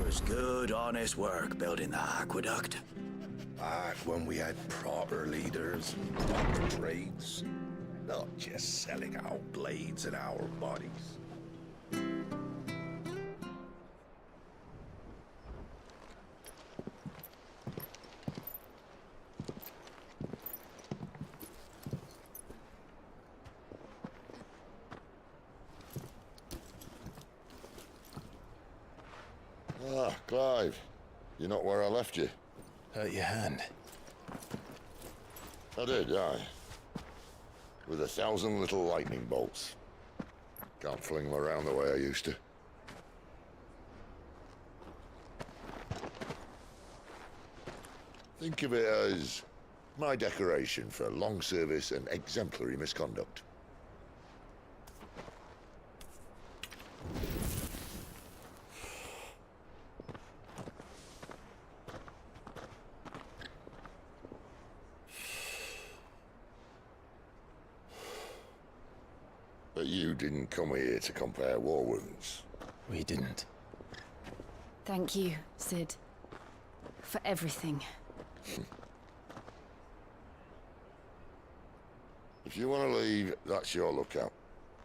was good, honest work building the aqueduct. Back when we had proper leaders, proper trades, not just selling our blades and our bodies. Ah, Clive. You're not where I left you. Hurt your hand. I did, aye. With 1,000 little lightning bolts. Can't fling them around the way I used to. Think of it as my decoration for long service and exemplary misconduct. But you didn't come here to compare war wounds. We didn't. Thank you, Sid. For everything. If you want to leave, that's your lookout.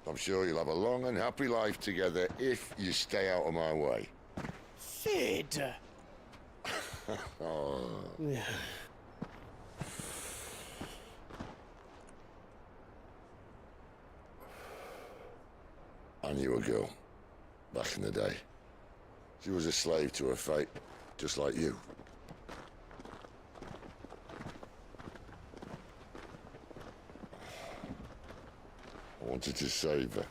I'm sure you'll have a long and happy life together if you stay out of my way. Sid! Oh. I knew a girl, back in the day. She was a slave to her fate, just like you. I wanted to save her.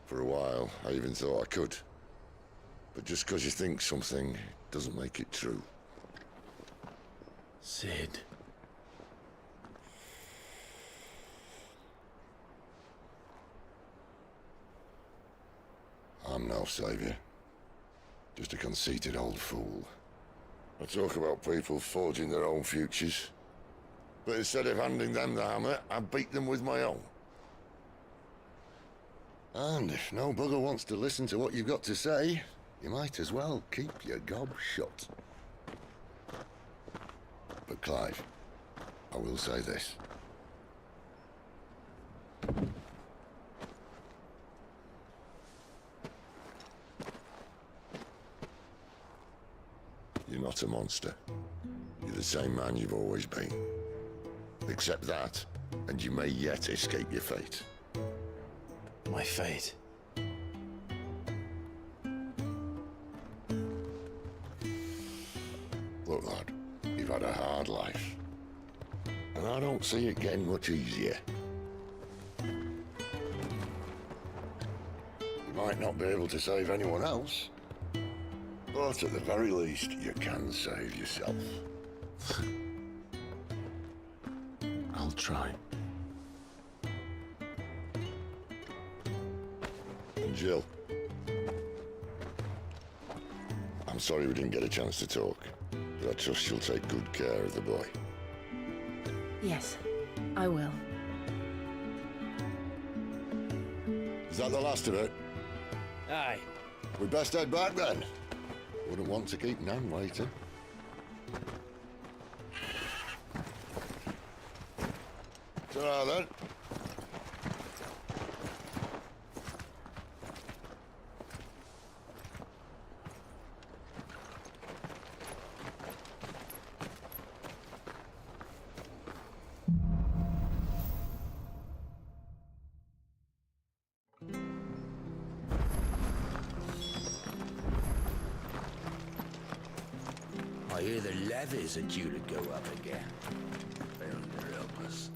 For a while, I even thought I could. But just because you think something doesn't make it true. Sid. I'm no savior. Just a conceited old fool. I talk about people forging their own futures. But instead of handing them the hammer, I beat them with my own. And if no bugger wants to listen to what you've got to say, you might as well keep your gob shut. But Clive, I will say this. You're not a monster. You're the same man you've always been. Accept that, and you may yet escape your fate. My fate. Look, lad, you've had a hard life. And I don't see it getting much easier. You might not be able to save anyone else, but at the very least, you can save yourself. I'll try. And Jill, I'm sorry we didn't get a chance to talk, but I trust she'll take good care of the boy. Yes, I will. Is that the last of it? Aye. We best head back then. Wouldn't want to keep Nan waiting. Ta-ra then. I hear the levies are due to go up again. They'll help us.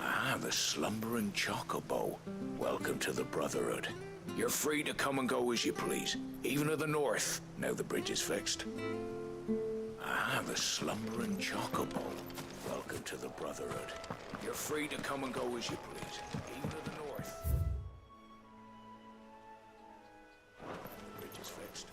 Ah, the slumbering chocobo. Welcome to the Brotherhood. You're free to come and go as you please, even to the north, now the bridge is fixed. Ah, the slumbering chocobo. Welcome to the Brotherhood. You're free to come and go as you please, even to the north. The bridge is fixed.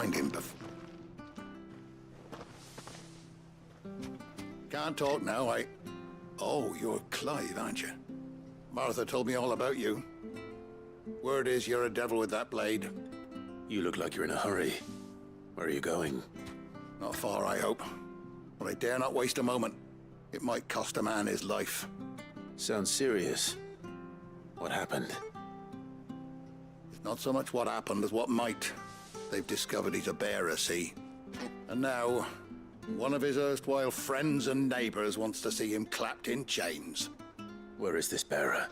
find him before. Can't talk now, Oh, you're Clive, aren't you? Martha told me all about you. Word is you're a devil with that blade. You look like you're in a hurry. Where are you going? Not far, I hope. But I dare not waste a moment. It might cost a man his life. Sounds serious. What happened? It's not so much what happened as what might. They've discovered he's a bearer, see? And now, one of his erstwhile friends and neighbors wants to see him clapped in chains. Where is this bearer?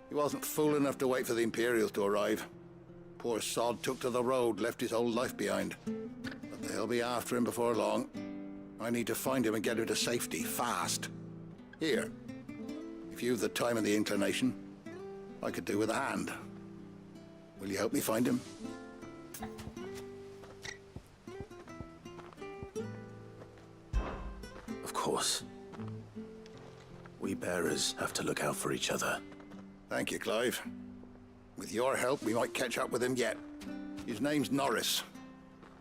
He wasn't fool enough to wait for the Imperials to arrive. Poor sod took to the road, left his whole life behind. But they'll be after him before long. I need to find him and get him to safety, fast. Here, if you've the time and the inclination, I could do with a hand. Will you help me find him? Of course. We bearers have to look out for each other. Thank you, Clive. With your help, we might catch up with him yet. His name's Norris.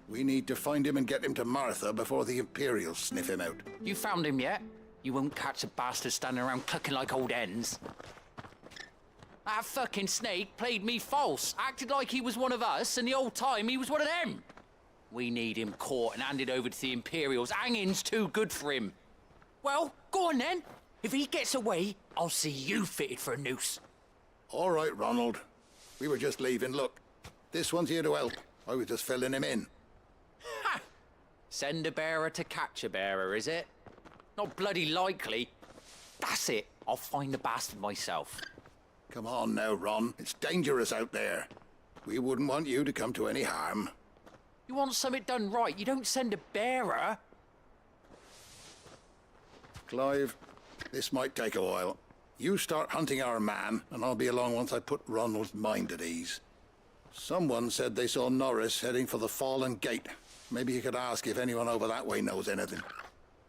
We need to find him and get him to Martha before the Imperials sniff him out. You found him yet? You won't catch a bastard standing around clucking like old hens. That fucking snake played me false, acted like he was one of us, and the whole time he was one of them. We need him caught and handed over to the Imperials. Hanging's too good for him. Well, go on then. If he gets away, I'll see you fitted for a noose. All right, Ronald. We were just leaving. Look, this one's here to help. I was just filling him in. Ha! Send a bearer to catch a bearer, is it? Not bloody likely. That's it. I'll find the bastard myself. Come on now, Ron. It's dangerous out there. We wouldn't want you to come to any harm. You want something done right, you don't send a bearer. Clive, this might take a while. You start hunting our man, and I'll be along once I put Ronald's mind at ease. Someone said they saw Norris heading for the Fallen Gate. Maybe you could ask if anyone over that way knows anything.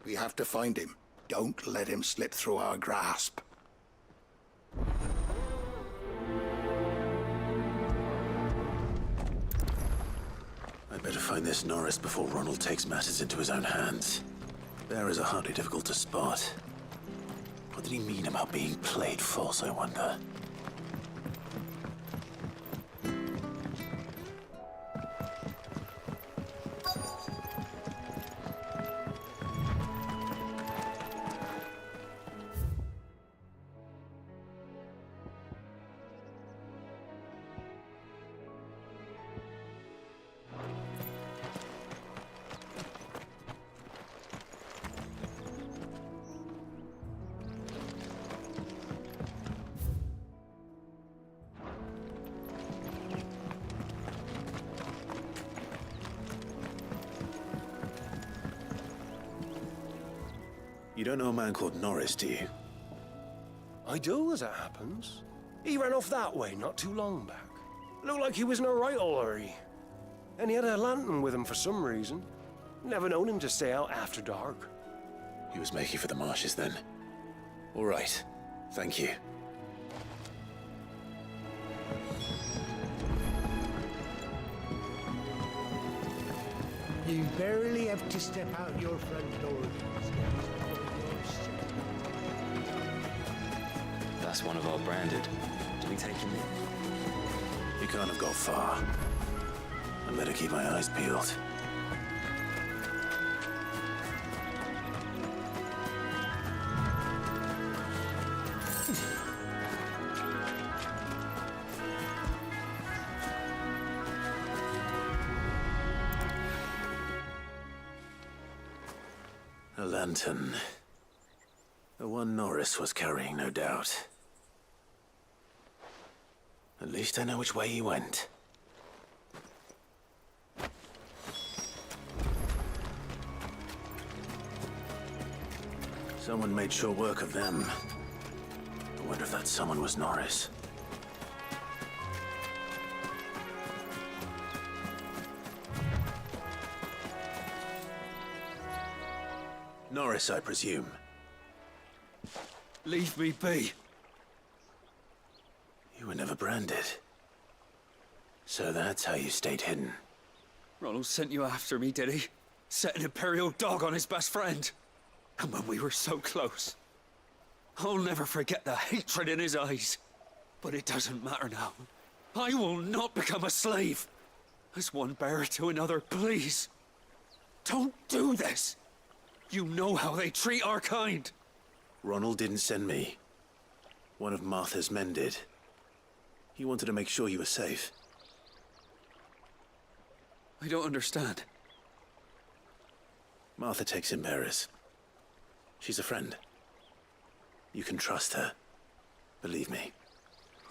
We have to find him. Don't let him slip through our grasp. I'd better find this Norris before Ronald takes matters into his own hands. Bearers are hardly difficult to spot. What did he mean about being played false, I wonder? You don't know a man called Norris, do you? I do, as it happens. He ran off that way not too long back. Looked like he was in a right old hurry. And he had a lantern with him for some reason. Never known him to stay out after dark. He was making for the marshes then. All right. Thank you. You barely have to step out your front door these days. That's one of our branded. Do we take him in? You can't have got far. I better keep my eyes peeled. A lantern. The one Norris was carrying, no doubt. At least I know which way he went. Someone made sure work of them. I wonder if that someone was Norris. Norris, I presume. Leave me be. You were never branded. So that's how you stayed hidden. Ronald sent you after me, did he? Set an Imperial dog on his best friend. And when we were so close. I'll never forget the hatred in his eyes. But it doesn't matter now. I will not become a slave. As one bearer to another, please. Don't do this. You know how they treat our kind. Ronald didn't send me. One of Martha's men did. He wanted to make sure you were safe. I don't understand. Martha takes in bearers. She's a friend. You can trust her. Believe me.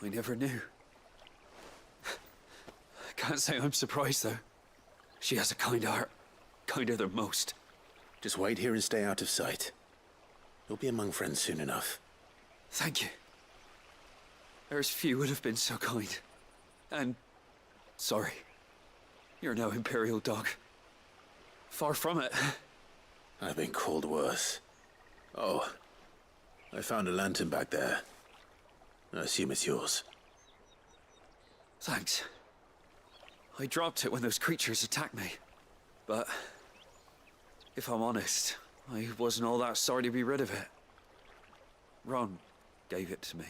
I never knew. I can't say I'm surprised, though. She has a kind heart. Kinder than most. Just wait here and stay out of sight. You'll be among friends soon enough. Thank you. There's few would have been so kind. And... sorry. You're no Imperial dog. Far from it. I've been called worse. Oh, I found a lantern back there. I assume it's yours. Thanks. I dropped it when those creatures attacked me. But... if I'm honest, I wasn't all that sorry to be rid of it. Ron gave it to me.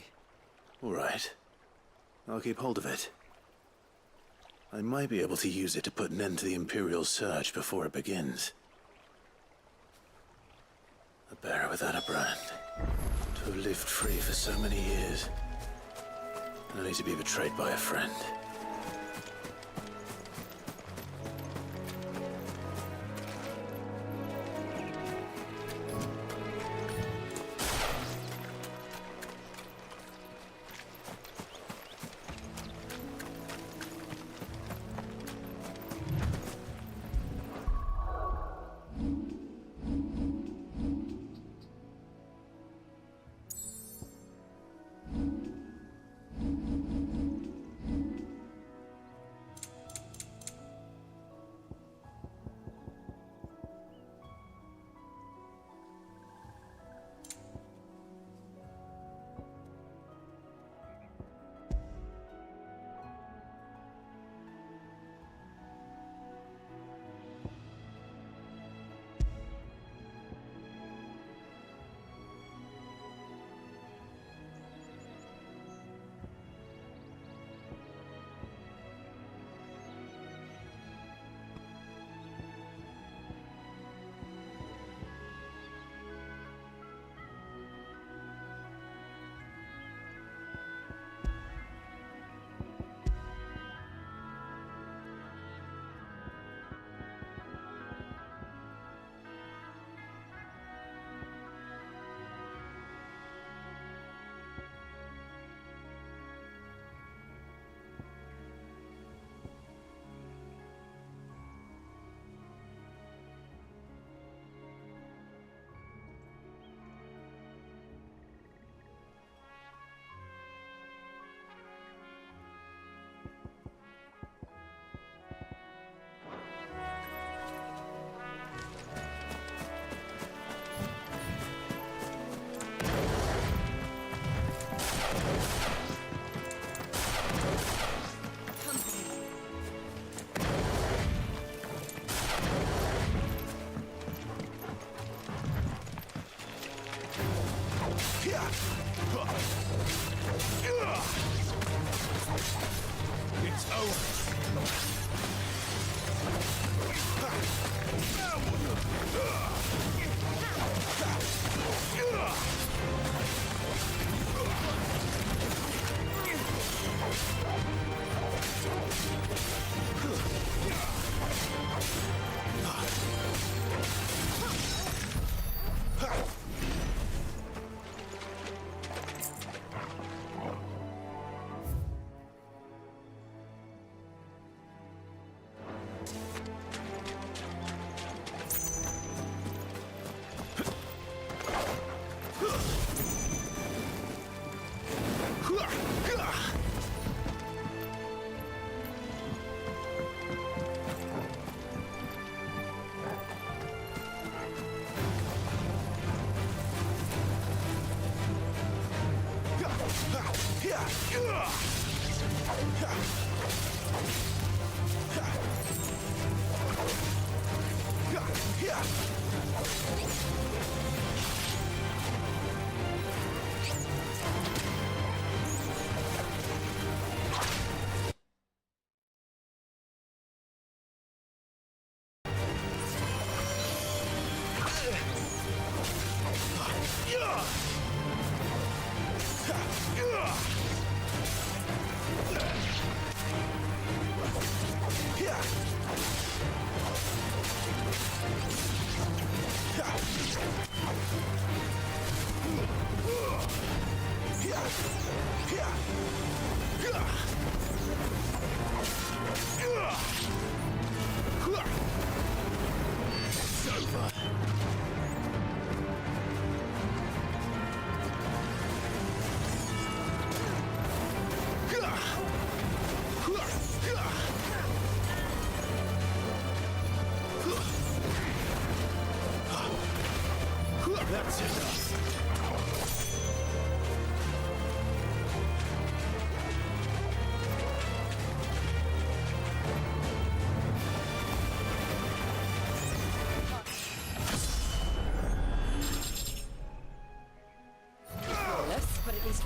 All right. I'll keep hold of it. I might be able to use it to put an end to the Imperial surge before it begins. A bearer without a brand. To have lived free for so many years. Only to be betrayed by a friend. It's over.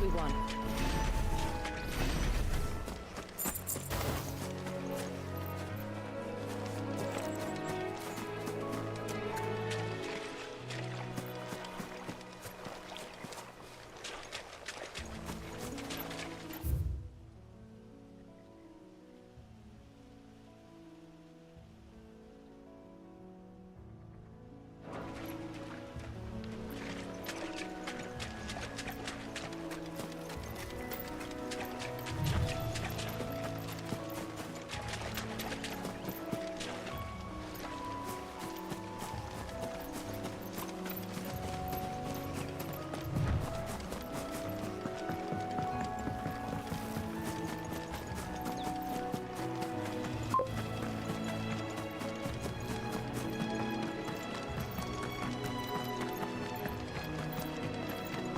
we won.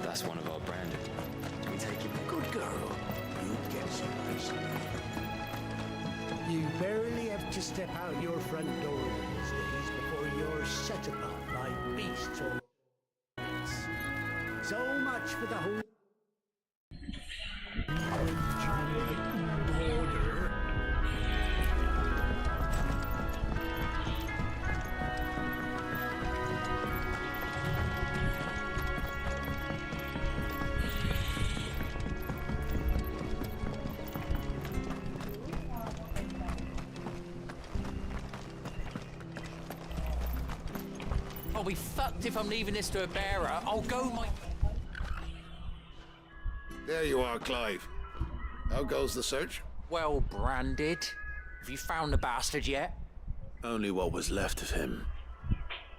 That's one of our branded. Do we take him? Good girl. You get some rest. You barely have to step out your front door these days before you're set upon by beasts or so much for the whole order. I'll be fucked if I'm leaving this to a bearer. I'll go my... There you are, Clive. How goes the search? Well branded. Have you found the bastard yet? Only what was left of him.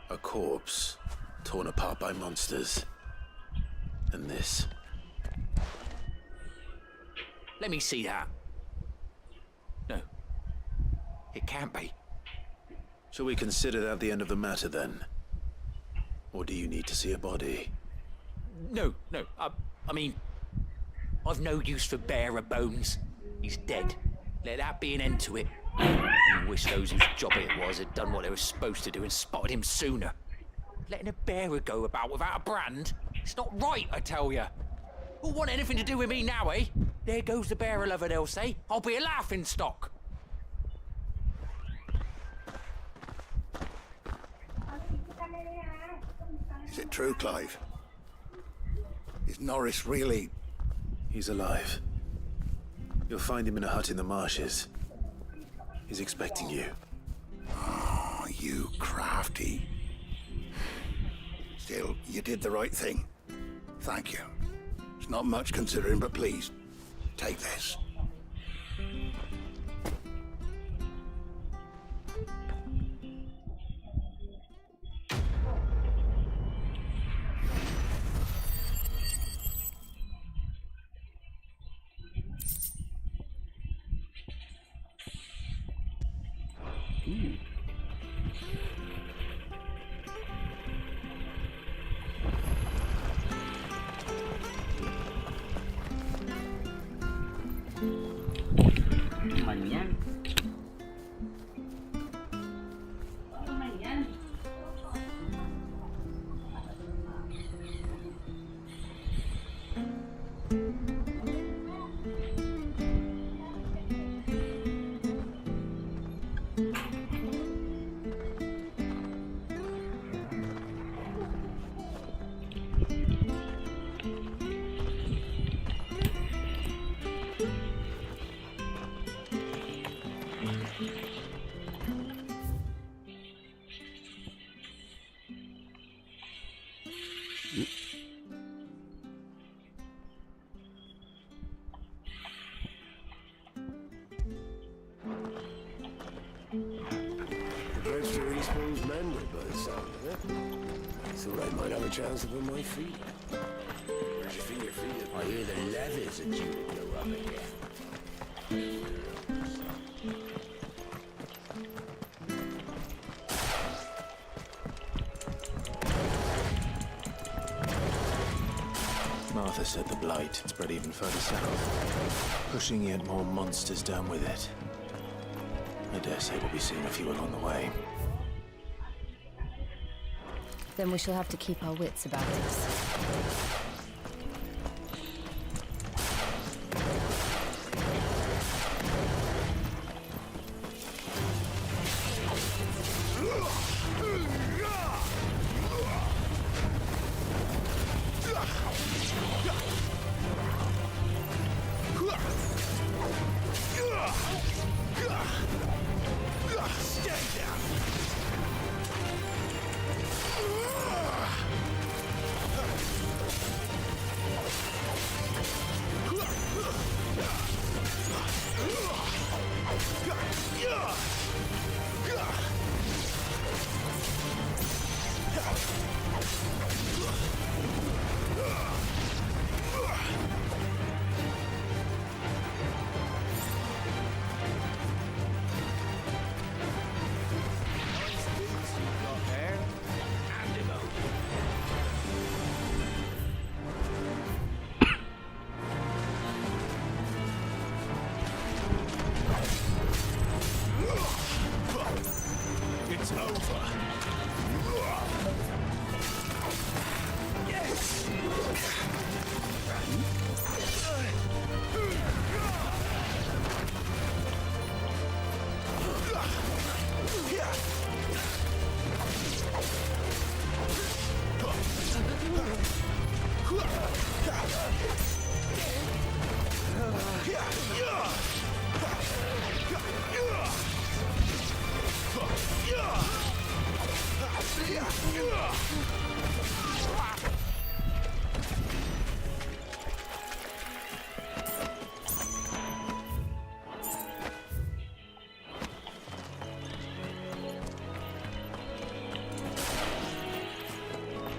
A corpse, torn apart by monsters. And this. Let me see that. No. It can't be. Shall we consider that the end of the matter then? Or do you need to see a body? No. I mean, I've no use for bearer bones. He's dead. Let that be an end to it. I wish those whose job it was had done what they were supposed to do and spotted him sooner. Letting a bearer go about without a brand? It's not right, I tell you. Who'll want anything to do with me now, eh? There goes the bearer lover, they'll say. I'll be a laughing stock. Is it true, Clive? Is Norris really... He's alive. You'll find him in a hut in the marshes. He's expecting you. Oh, you crafty. Still, you did the right thing. Thank you. It's not much considering, but please, take this. Thought I might have a chance of on my feet. Where'd you think your feet? I hear the leathers are due to blow up again. Martha said the blight had spread even further south, pushing yet more monsters down with it. I dare say we'll be seeing a few along the way. Then we shall have to keep our wits about us.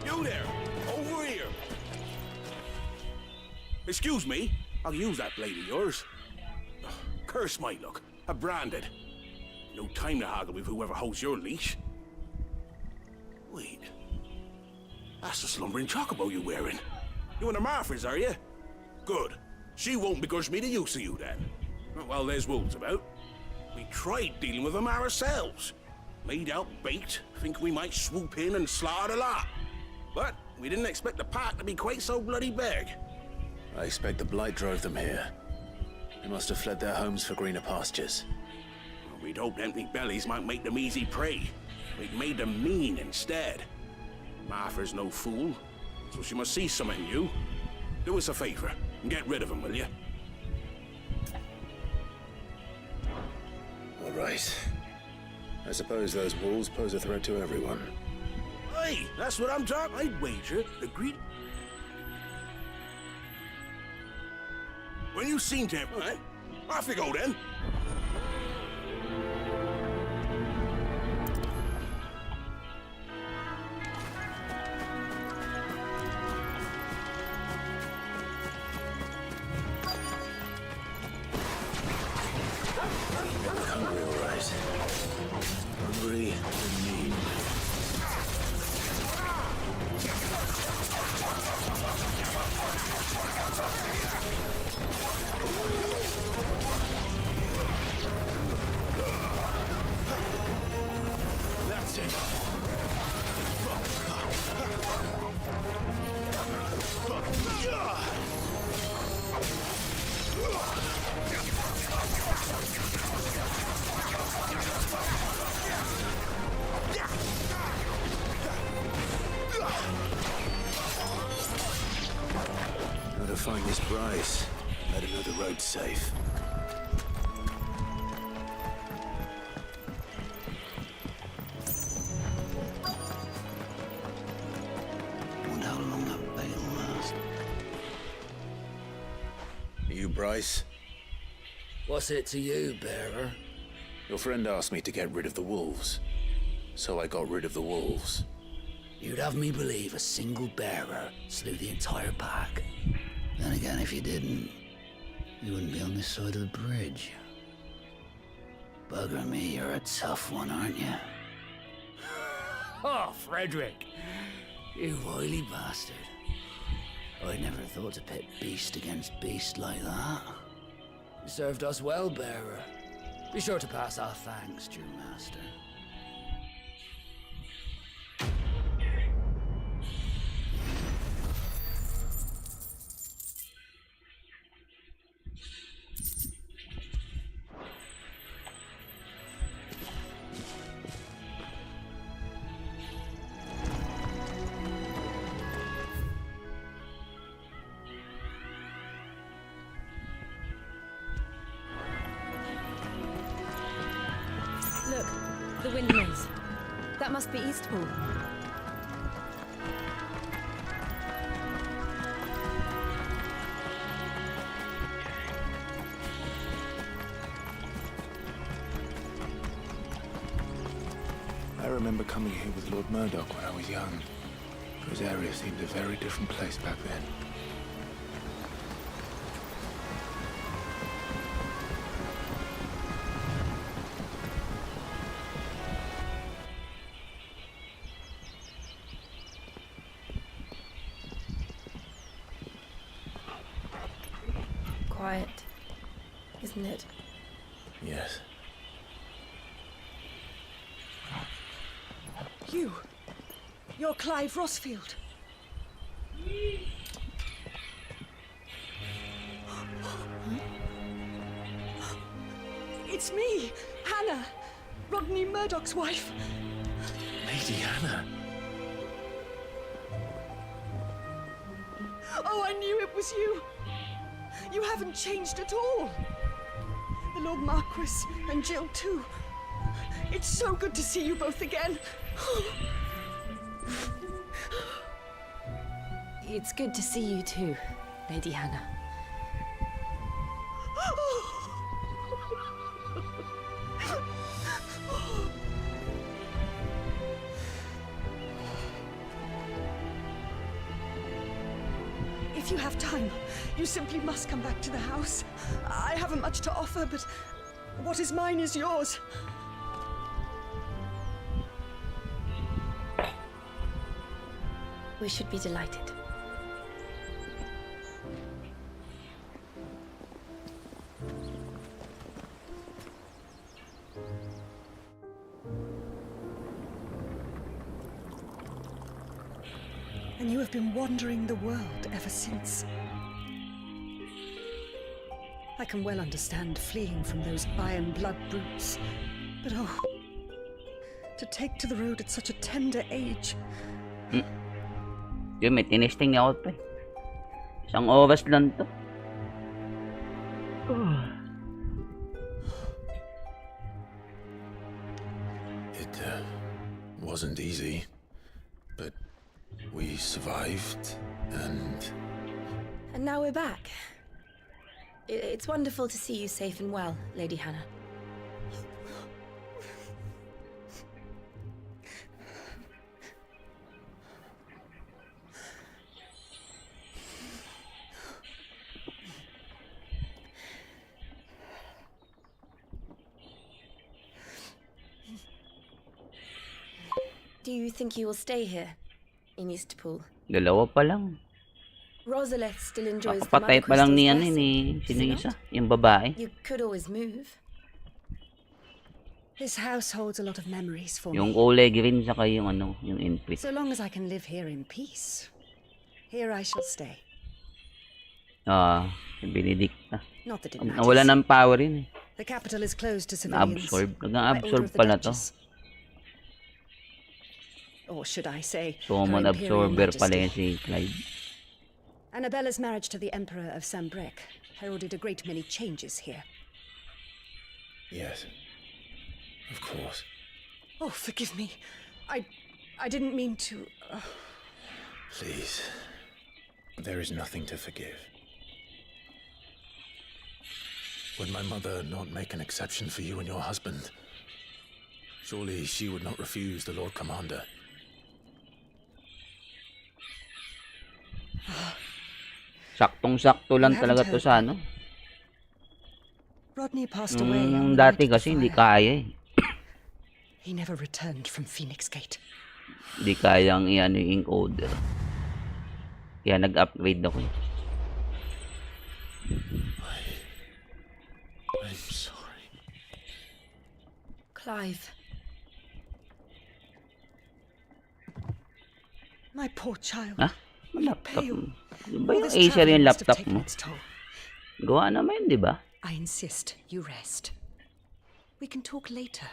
You there! Over here! Excuse me, I'll use that blade of yours. Curse my luck. I'm branded. No time to haggle with whoever holds your leash. Wait. That's the slumbering chocobo you're wearing. You and the Marthas, are you? Good. She won't begrudge me the use of you then. Well, there's wolves about. We tried dealing with them ourselves. Laid out bait, think we might swoop in and slaughter the lot. But we didn't expect the pack to be quite so bloody big. I expect the blight drove them here. They must have fled their homes for greener pastures. We'd hoped empty bellies might make them easy prey. We'd made them mean instead. Martha's no fool, so she must see something in you. Do us a favor and get rid of them, will you? All right. I suppose those wolves pose a threat to everyone. Hey, that's what I'm talking. I'd wager the greed. When you seen him, all right? Off you go then. Hungry, all right. Hungry and mean. That's it. How to find this Bryce? Better know the road safe. Wonder how long that bait will last. Are you Bryce? What's it to you, bearer? Your friend asked me to get rid of the wolves. So I got rid of the wolves. You'd have me believe a single bearer slew the entire pack. Then again, if you didn't, you wouldn't be on this side of the bridge. Bugger me, you're a tough one, aren't you? Oh, Frederick. You wily bastard. I'd never thought to pit beast against beast like that. You served us well, bearer. Be sure to pass our thanks, true master. Look, the windmills. That must be Eastpool. I remember coming here with Lord Murdoch when I was young. This area seemed a very different place back then. Quiet, isn't it? Yes. You're Clive Rossfield. It's me, Hannah, Rodney Murdoch's wife. Lady Hannah. Oh, I knew it was you. You haven't changed at all. The Lord Marquis and Jill too. It's so good to see you both again. It's good to see you too, Lady Hannah. If you have time, you simply must come back to the house. I haven't much to offer, but what is mine is yours. We should be delighted. And you have been wandering the world ever since. I can well understand fleeing from those iron blood brutes. But oh, to take to the road at such a tender age. Yun, may tinesting niya ako pa eh. Isang oras lang to. It wasn't easy, but we survived, and now we're back. It's wonderful to see you safe and well, Lady Hannah. Do you think you will stay here, in Eastpool? Dalawa pa lang. Rosalith still enjoys the Kapatay Mother pa lang ni Crystal's ni blessing, sino is it isa? not? Yung babae. You could always move. This house holds a lot of memories for Yung me. kulay green saka yung ano, yung input. So long as I can live here in peace, here I shall stay. Si Benedicta. Not that it matters. Nawala ng power yun eh. The capital is closed to civilians. Nag-absorb by order of the pala to. Duchess. Or should I say, Summon Her Imperial absorber pala Majesty. yan si Clyde. Annabella's marriage to the Emperor of Sambrec heralded a great many changes here. yes, of course. Oh, forgive me. I didn't mean to... Please, there is nothing to forgive. Would my mother not make an exception for you and your husband? Surely she would not refuse the Lord Commander. Saktong-sakto lang You talaga haven't to sa ano. Rodney passed away on the Dati night of the kasi hindi fire. kaya eh. He never returned from Phoenix Gate. Hindi kayang i-ano yung encoder. Kaya nag-upgrade ako eh. I'm sorry. Clive. My poor child. Ha? Laptop pale. mo. Di ba All yung this Acer travelling yung must have laptop taken mo? its toll. Gawa naman, di ba? I insist you rest. We can talk later.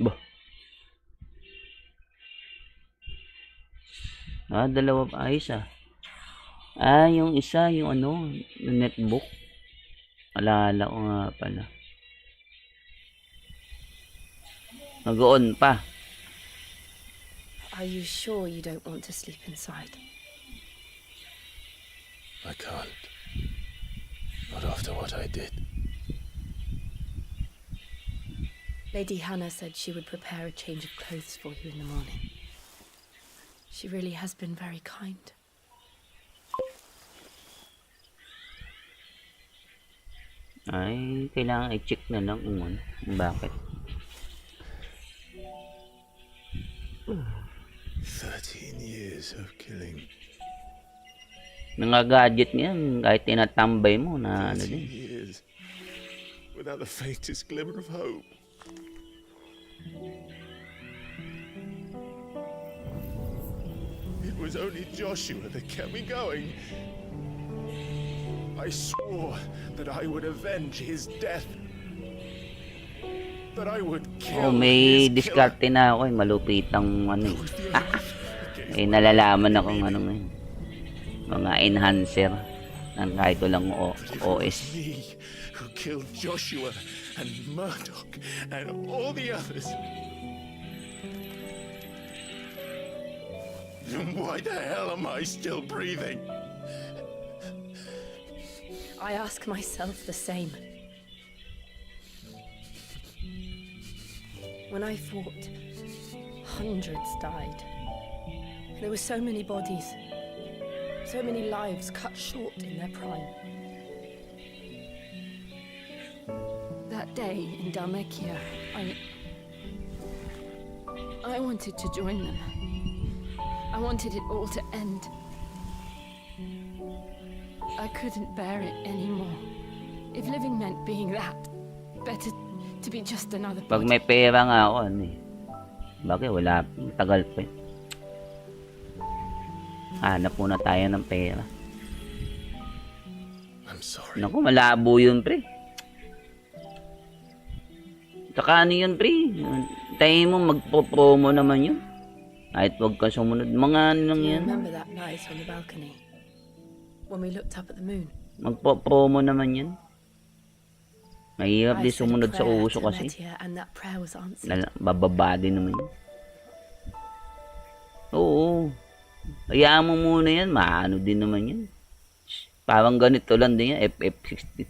Bah. Dalawa pa. Ayos ah. Yung isa, yung ano, yung netbook. Alala ko nga pala. Nag-on pa. Are you sure you don't want to sleep inside? I can't. Not after what I did. Lady Hannah said she would prepare a change of clothes for you in the morning. She really has been very kind. Ay, kailangan i-check na lang kung ano, kung bakit. 13 years of killing. Nanga-gadget niyan, kahit tinatambay mo na ano 13 din. years. Without the faintest glimmer of hope. It was was only Joshua that kept me going. I swore that I would avenge his death. That I would kill may his killer. diskarte na ako malupitang ano eh. Nalalaman akong ano ngayon. Mga enhancer ng kahit walang OS. Me who killed Joshua and Murdoch and all the others. Then why the hell am I still breathing? I ask myself the same. When I fought, hundreds died. There were so many bodies, so many lives cut short in their prime. That day in Dalmekia, I wanted to join them. I wanted it all to end. I couldn't bear it anymore. If living meant being that, better to be just another body. Pag may pera nga ako, ano eh. Bakit wala, tagal pa eh. Hanap muna tayo ng pera. I'm sorry. Naku, malabo yun, pre. Saka ano yun, pre? Tayo mo, magpo-promo naman yun. Kahit wag ka sumunod. Mga ano lang yan. Remember that night on the balcony? When we looked up at the moon? Magpo-promo naman yan. Mahirap di sumunod sa uso kasi. Bababa din naman yun. Oo. Hayaan mo muna yan. Maano din naman yan. Parang ganito lang din yan. FF16.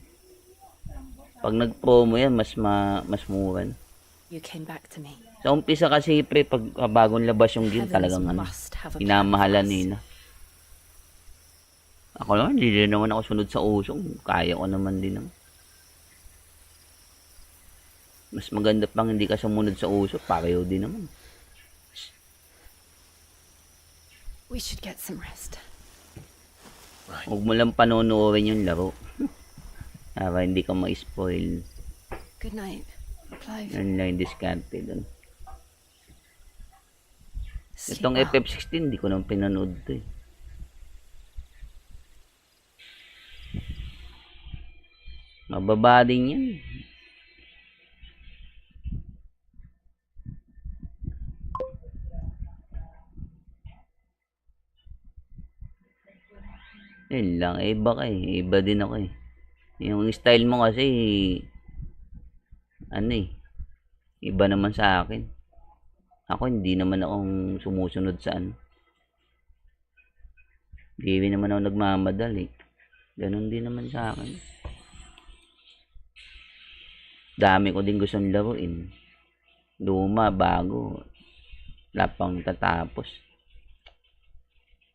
Pag nag-promo yan, mas mura. You came back to me. Sa umpisa kasi, pre, pag bagong labas yung game, talagang ano, inamahalan nila. Ako naman, hindi naman ako sunod sa uso. Kaya ko naman din naman. Mas maganda pang hindi ka sumunod sa uso, pareho din naman. We should get some rest. Huwag mo lang panonoodin yung laro. Para hindi ka ma-spoil. Good night, Clive. Yan lang yung diskarte doon. Itong FF16, hindi ko naman pinanood to eh. Mababa din yan. Yun lang, iba ka eh. Iba din ako eh. Yung style mo kasi, ano eh, iba naman sa akin. Ako hindi naman akong sumusunod sa ano. Hindi naman ako nagmamadali. Ganon din naman sa akin. Dami ko din gustong laruin. Luma, bago. Wala pang tatapos.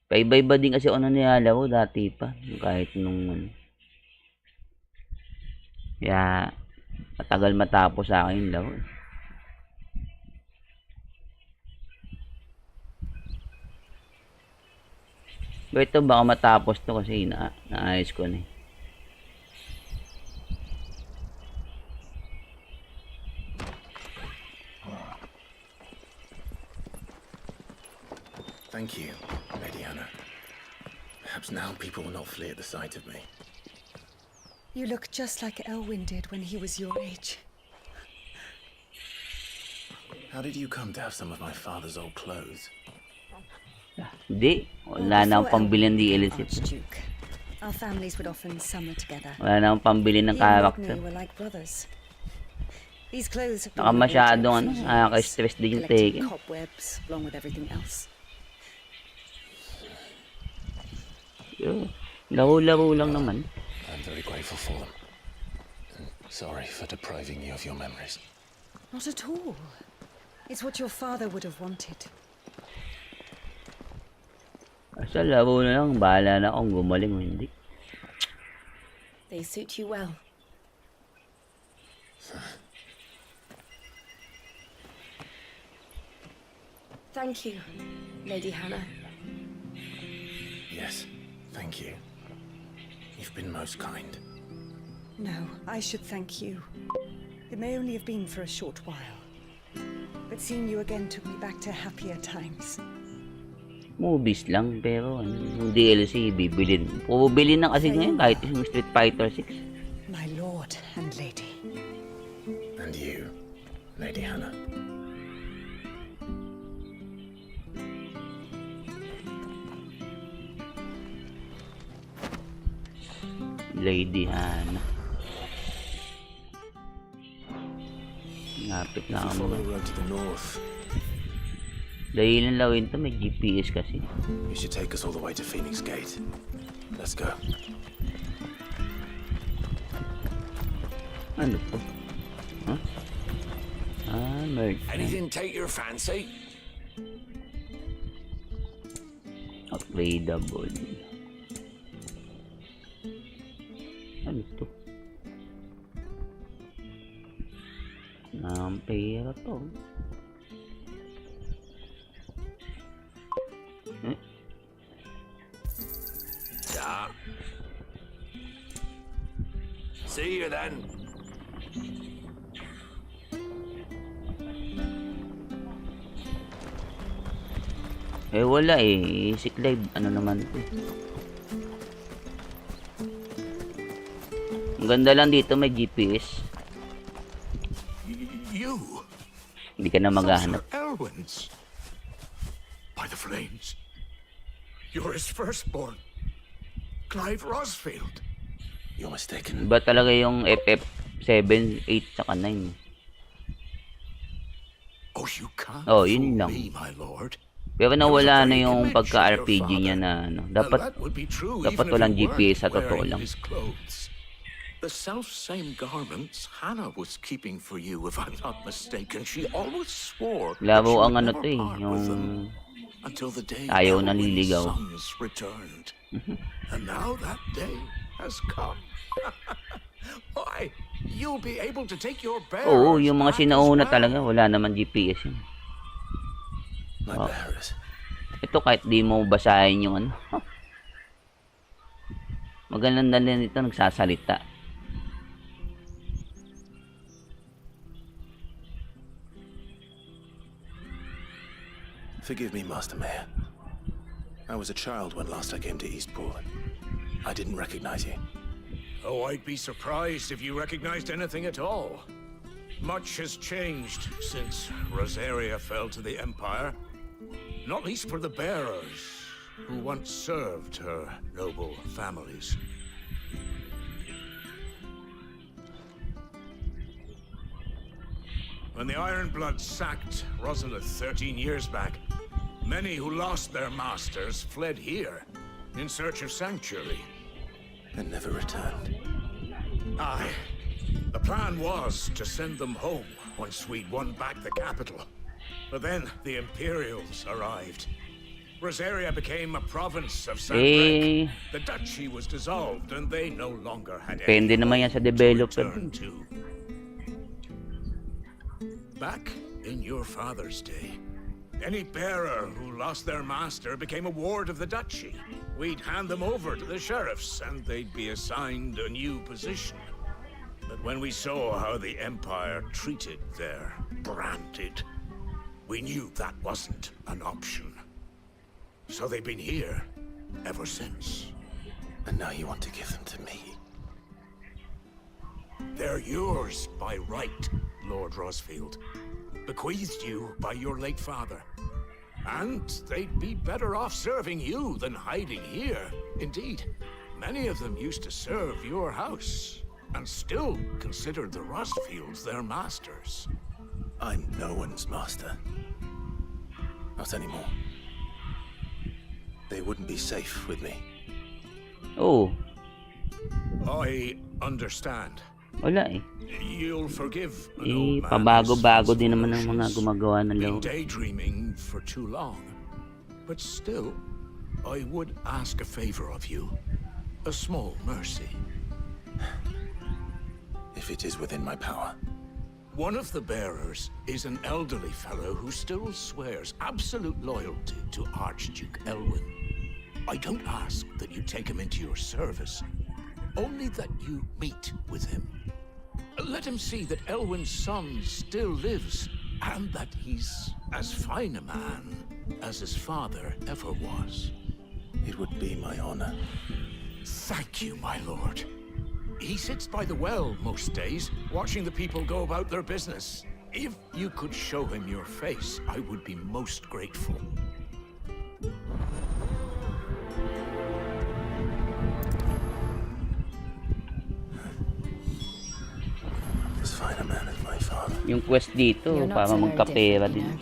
Paiba-iba din kasi ano nilalaro dati pa. Kahit nung ano. Kaya matagal matapos sa akin yung laro. Ito baka matapos to kasi naayos ko na eh. Thank you, Lady Hannah. Perhaps now people will not flee at the sight of me. You look just like Elwyn did when he was your age. How did you come to have some of my father's old clothes? Hindi. Wala na akong pambili ng DLC. Our families would often summer together. Wala na akong pambili ng character. These clothes have been masyadong ano, nakaka-stress din yung Tekken. Cobwebs along with everything else. Laro-laro lang naman. I'm very grateful for them. And sorry for depriving you of your memories. Not at all. It's what your father would have wanted. Sa laro na lang, bahala na akong gumaling o hindi. They suit you well. Thank you, Lady Hannah. Yes, thank you. You've been most kind. No, I should thank you. It may only have been for a short while, but seeing you again took me back to happier times. movies lang, pero yung DLC, bibilin. Bumibili na kasi ngayon kahit yung Street Fighter 6. My lord and lady. And you, Lady Hannah. Lady Hannah. Napit na ako. Follow the road to the north. Dahil lang lawin to, may GPS kasi. You should take us all the way to Phoenix Gate. Let's go. Ano to? Huh? Merchant. Anything take your fancy? Upgradable. Ano to? Ang pera to. Yeah. See you then. Eh wala eh, Sick Live ano naman to. Ang ganda lang dito may GPS. You? Hindi ka na maghahanap. Elwyn's. By the flames. You're his firstborn. Clive Rosfield. You're mistaken. Iba talaga yung FF7, 8, saka 9. Oh, you can't Yun fool lang. me, my lord. Pero nawala na yung pagka-RPG niya na ano. Dapat walang GPS sa totoo lang. The self-same garments Hannah was keeping for you, if I'm not mistaken. She always swore Laro ang ano to eh, yung until the day ayaw naliligaw. sons returned. And now that day has come. Why, you'll be able to take your bearers. Oo, yung mga sinauna talaga, wala naman GPS yun. My bearers. Ito kahit di mo basahin yung ano. Magandang dali nito, nagsasalita. Forgive me, Master Mayor. I was a child when last I came to Eastpool. I didn't recognize you. Oh, I'd be surprised if you recognized anything at all. Much has changed since Rosaria fell to the Empire. Not least for the bearers, who once served her noble families. When the Ironbloods sacked Rosalith 13 years back, many who lost their masters fled here in search of sanctuary. And never returned. Aye. The plan was to send them home once we'd won back the capital. But then the Imperials arrived. Rosaria became a province of Sanbreque. The duchy was dissolved and they no longer had Depende naman yan sa developer. Back in your father's day, any bearer who lost their master became a ward of the duchy. We'd hand them over to the sheriffs, and they'd be assigned a new position. But when we saw how the Empire treated their branded, we knew that wasn't an option. So they've been here ever since. And now you want to give them to me? They're yours by right, Lord Rosfield. Bequeathed you by your late father. And they'd be better off serving you than hiding here. Indeed, many of them used to serve your house, and still considered the Rosfields their masters. I'm no one's master. Not anymore. They wouldn't be safe with me. Oh. I understand. Wala eh. You'll forgive Eh, pabago-bago din naman ang mga gumagawa ng been laro. daydreaming for too long. But still, I would ask a favor of you. A small mercy. If it is within my power. One of the bearers is an elderly fellow who still swears absolute loyalty to Archduke Elwyn. I don't ask that you take him into your service, only that you meet with him. Let him see that Elwyn's son still lives, and that he's as fine a man as his father ever was. It would be my honor. Thank you, my lord. He sits by the well most days, watching the people go about their business. If you could show him your face, I would be most grateful. As fine a man as my father. Yung quest dito, para magkapera din.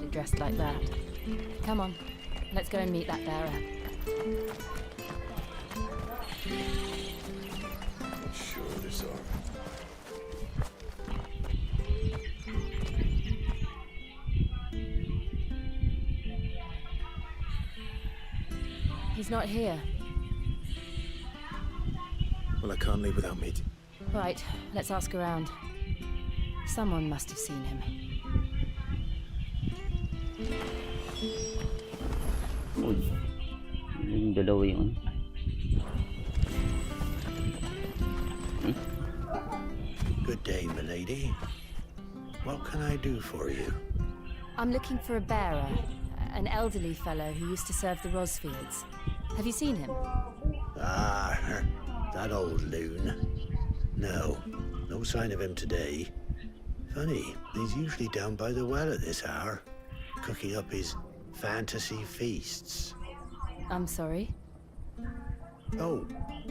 Dressed like that. Come on, let's go and meet that bearer. Sure this are. He's not here. Well, I can't leave without meeting. Right, let's ask around. Someone must have seen him. Uy, yung dalawa yun. Good day, milady. What can I do for you? I'm looking for a bearer, an elderly fellow who used to serve the Rosfields. Have you seen him? Ah, that old loon. No sign of him today. Funny, he's usually down by the well at this hour, cooking up his fantasy feasts. I'm sorry? Oh,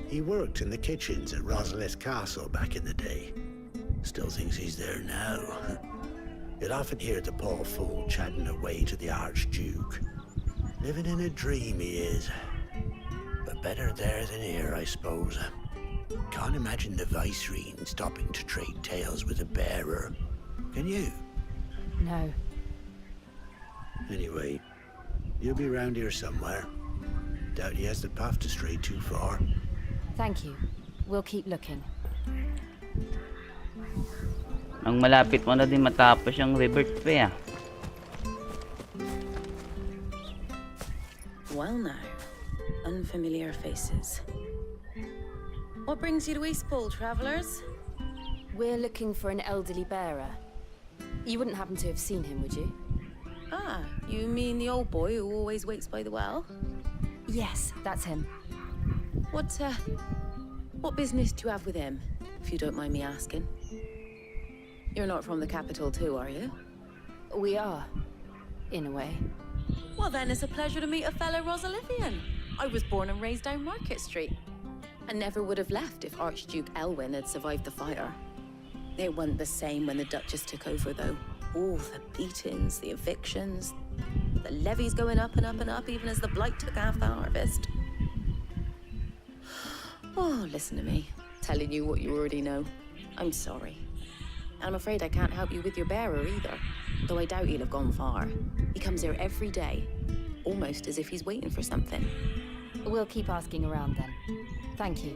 he worked in the kitchens at Rosalith Castle back in the day. Still thinks he's there now. You'd often hear the poor fool chatting away to the Archduke. Living in a dream he is. But better there than here, I suppose. Can't imagine the Viceroy stopping to trade tales with a bearer. Can you? No. Anyway, you'll be round here somewhere. Doubt he has the path to stray too far. Thank you. We'll keep looking. Ang malapit mo na din matapos yung rebirth pa ah. Well now, unfamiliar faces. What brings you to Eastpool, travelers? We're looking for an elderly bearer. You wouldn't happen to have seen him, would you? Ah, you mean the old boy who always waits by the well? Yes, that's him. What business do you have with him, if you don't mind me asking? You're not from the capital too, are you? We are, in a way. Well then, it's a pleasure to meet a fellow Rosalithian. I was born and raised down Market Street. And never would have left if Archduke Elwyn had survived the fire. It wasn't the same when the Duchess took over, though. All the beatings, the evictions, the levies going up and up and up, even as the blight took half the harvest. Oh, listen to me, telling you what you already know. I'm sorry. I'm afraid I can't help you with your bearer either, though I doubt he'll have gone far. He comes here every day, almost as if he's waiting for something. We'll keep asking around then. Thank you.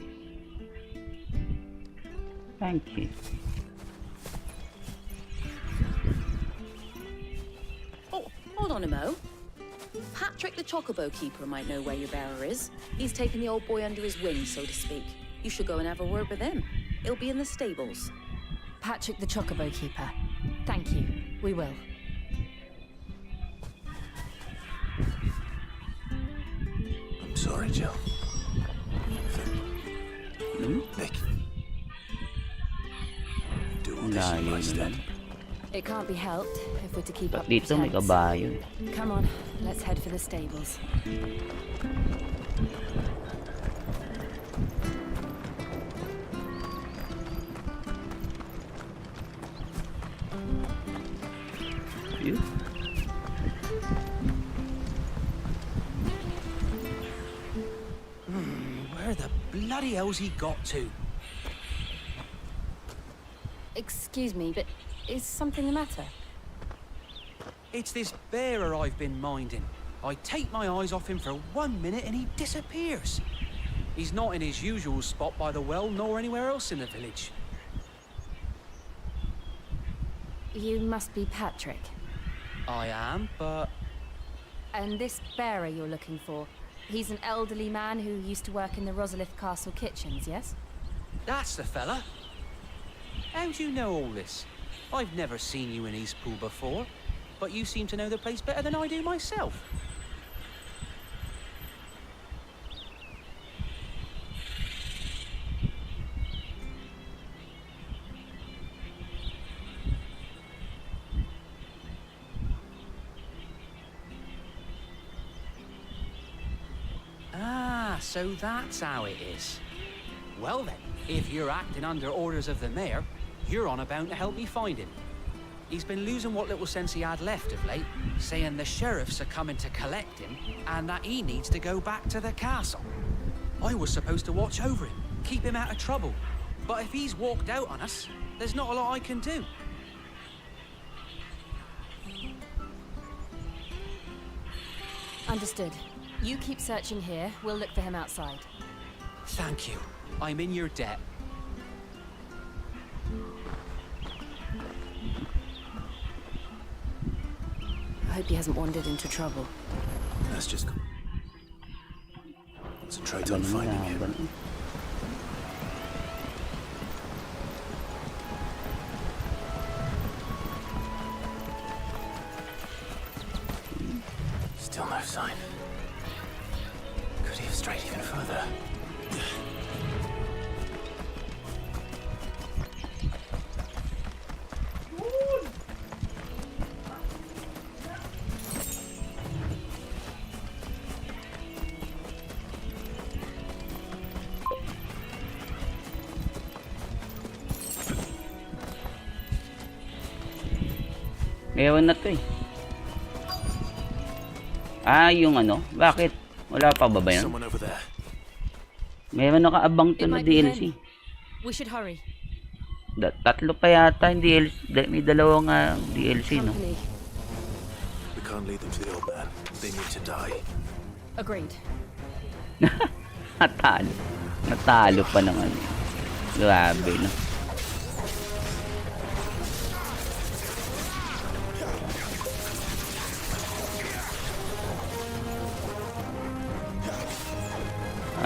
Thank you. Oh, hold on a mo. Patrick the Chocobo Keeper might know where your bearer is. He's taken the old boy under his wing, so to speak. You should go and have a word with him. He'll be in the stables. Patrick the Chocobo Keeper. Thank you. We will. I'm sorry, Jill. Nick. Do all this in my stead. It can't be helped if we're to keep up Dito may pretense. kabayo. Come on, let's head for the stables. You? Where the bloody hell's he got to? Excuse me, but is something the matter? It's this bearer I've been minding. I take my eyes off him for 1 minute and he disappears. He's not in his usual spot by the well, nor anywhere else in the village. You must be Patrick. I am, but... And this bearer you're looking for, he's an elderly man who used to work in the Rosalith Castle kitchens, yes? That's the fella. How do you know all this? I've never seen you in Eastpool before, but you seem to know the place better than I do myself. Ah, so that's how it is. Well then, if you're acting under orders of the mayor, you're on about to help me find him. He's been losing what little sense he had left of late, saying the sheriffs are coming to collect him and that he needs to go back to the castle. I was supposed to watch over him, keep him out of trouble. But if he's walked out on us, there's not a lot I can do. Understood. You keep searching here. We'll look for him outside. Thank you. I'm in your debt. I hope he hasn't wandered into trouble. Let's just concentrate on finding him. Still no sign. Could he have strayed even further? Meron na to eh. Ah, yung ano? Bakit? Wala pa ba yan? Meron nakaabang to na DLC. We should hurry. Tatlo pa yata yung DLC. May dalawang DLC, no? We can't lead them to the old man. They need to die. Agreed. Natalo. Natalo pa ng ano. Grabe, no?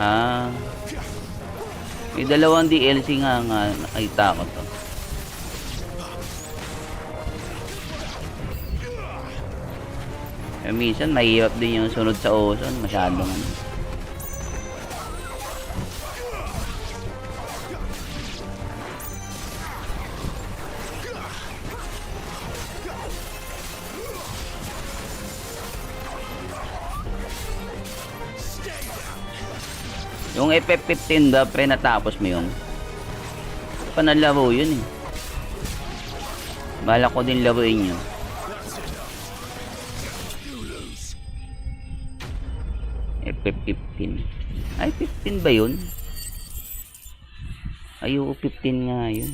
Ah. May dalawang DLC nga nakita ko to. Minsan mahirap din yung sunod sa Ozone, masyadong yung FF15 dapat natapos mo yung panalaro yun eh. Bala ko din laruin yun. FF15 ay 15 ba yun? Ayoko 15 nga yun.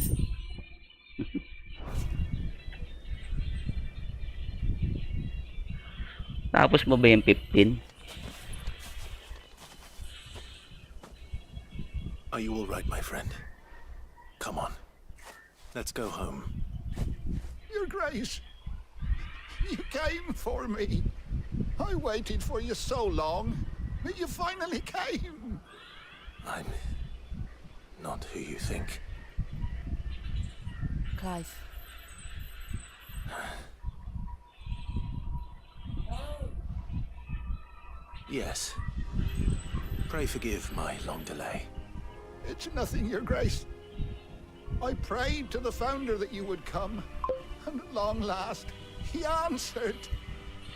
Tapos mo ba yung 15? Are you all right, my friend? Come on. Let's go home. Your Grace, you came for me. I waited for you so long. You finally came. I'm not who you think. Clive. Yes. Pray forgive my long delay. It's nothing, Your Grace. I prayed to the Founder that you would come, and at long last, he answered.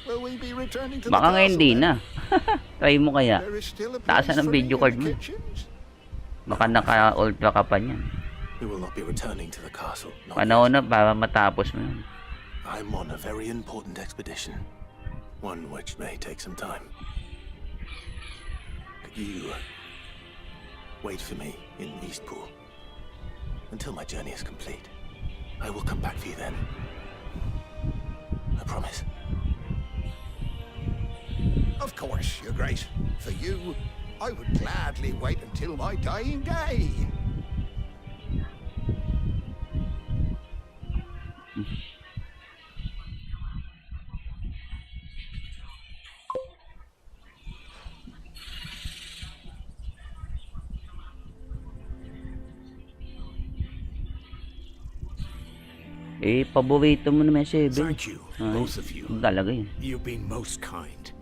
Will we be returning to the Baka nga castle hindi then? na. Try mo kaya. There is still a Taasan place ng for me video in card the mo. kitchens. Baka naka-ultra ka pa niyan. We will not be returning to the castle. Panahon na para matapos mo yun. I'm on a very important expedition. One which may take some time. Could you wait for me in Eastpool until my journey is complete? I will come back for you then. I promise. Of course, Your Grace. For you, I would gladly wait until my dying day. Eh, paborito mo naman si Eben. Thank you, both of you. Talaga yun. You've been most kind.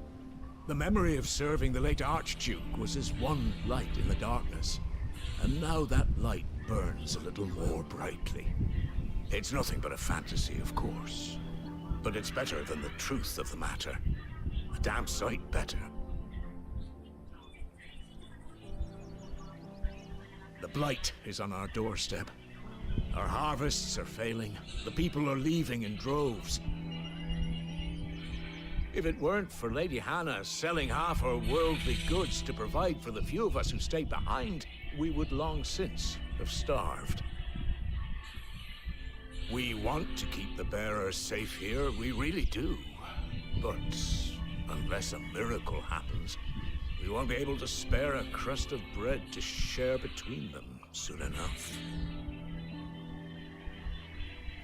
The memory of serving the late Archduke was as one light in the darkness. And now that light burns a little more brightly. It's nothing but a fantasy, of course. But it's better than the truth of the matter. A damn sight better. The blight is on our doorstep. Our harvests are failing. The people are leaving in droves. If it weren't for Lady Hannah selling half her worldly goods to provide for the few of us who stayed behind, we would long since have starved. We want to keep the bearers safe here, we really do. But unless a miracle happens, we won't be able to spare a crust of bread to share between them soon enough.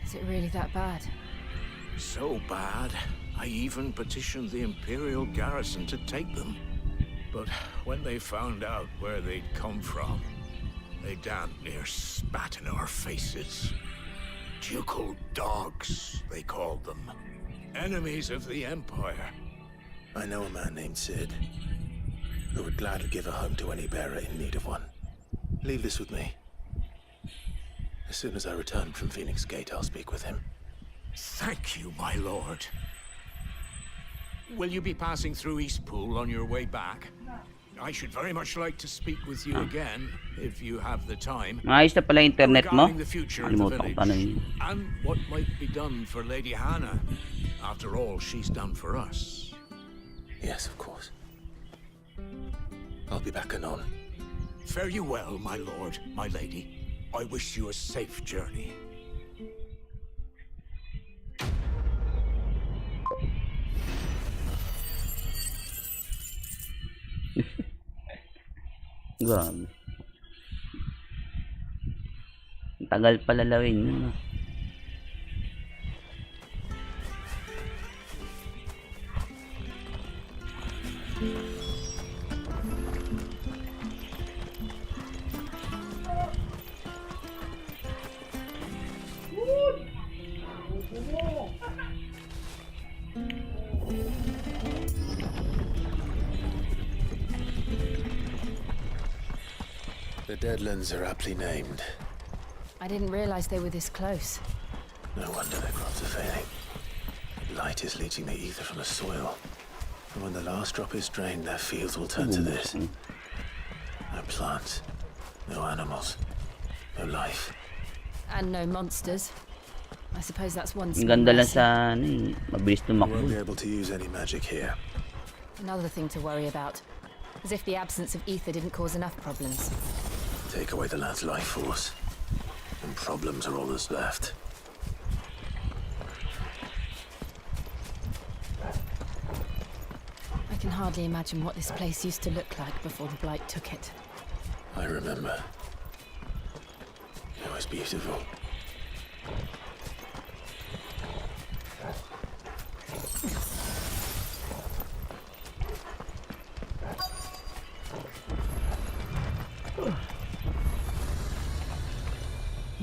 Is it really that bad? So bad, I even petitioned the Imperial garrison to take them. But when they found out where they'd come from, they damn near spat in our faces. Ducal dogs, they called them. Enemies of the Empire. I know a man named Sid, who would gladly give a home to any bearer in need of one. Leave this with me. As soon as I return from Phoenix Gate, I'll speak with him. Thank you, my lord. Will you be passing through Eastpool on your way back? I should very much like to speak with you again, if you have the time. Maayos na pala internet mo. Regarding the future of the Kalimutan ko tanongin. and what might be done for Lady Hannah. After all she's done for us. Yes, of course. I'll be back anon. Fare you well, my lord, my lady. I wish you a safe journey. Grabe. Tagal pala lawin yun. No? The Deadlands are aptly named. I didn't realize they were this close. No wonder their crops are failing. Light is leaching the ether from the soil. And when the last drop is drained, their fields will turn to this. No plants, no animals, no life. And no monsters. I suppose that's one Ang small ganda lang mercy. sa ano eh. Mabilis We won't tumakbo. be able to use any magic here. Another thing to worry about. As if the absence of ether didn't cause enough problems. Take away the lad's life force, and problems are all that's left. I can hardly imagine what this place used to look like before the Blight took it. I remember. It was beautiful.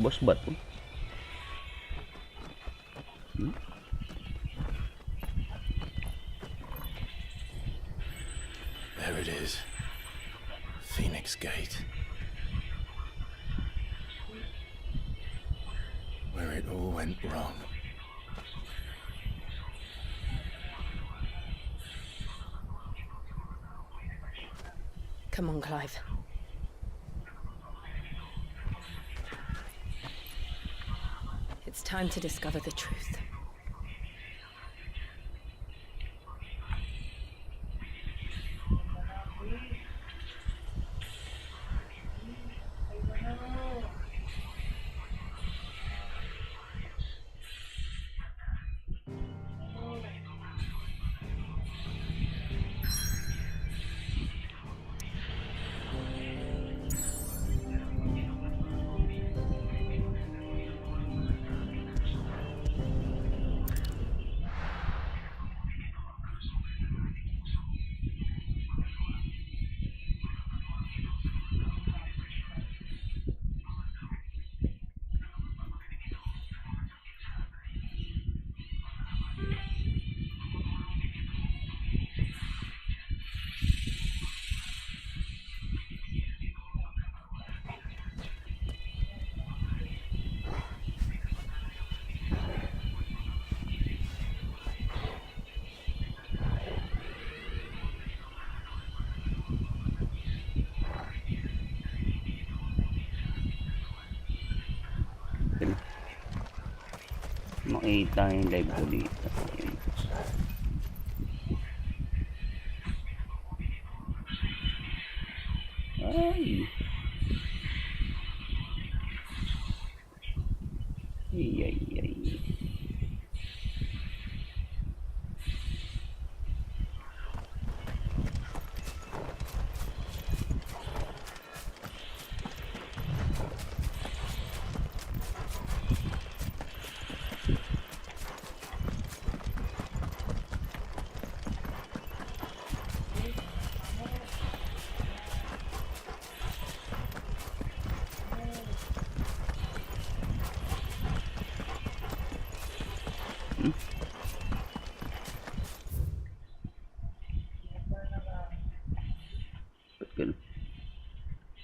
Boss ba to? There it is. Phoenix Gate. Where it all went wrong. Come on, Clive. It's time to discover the truth. makita yung live ko dito. Ay. Ay.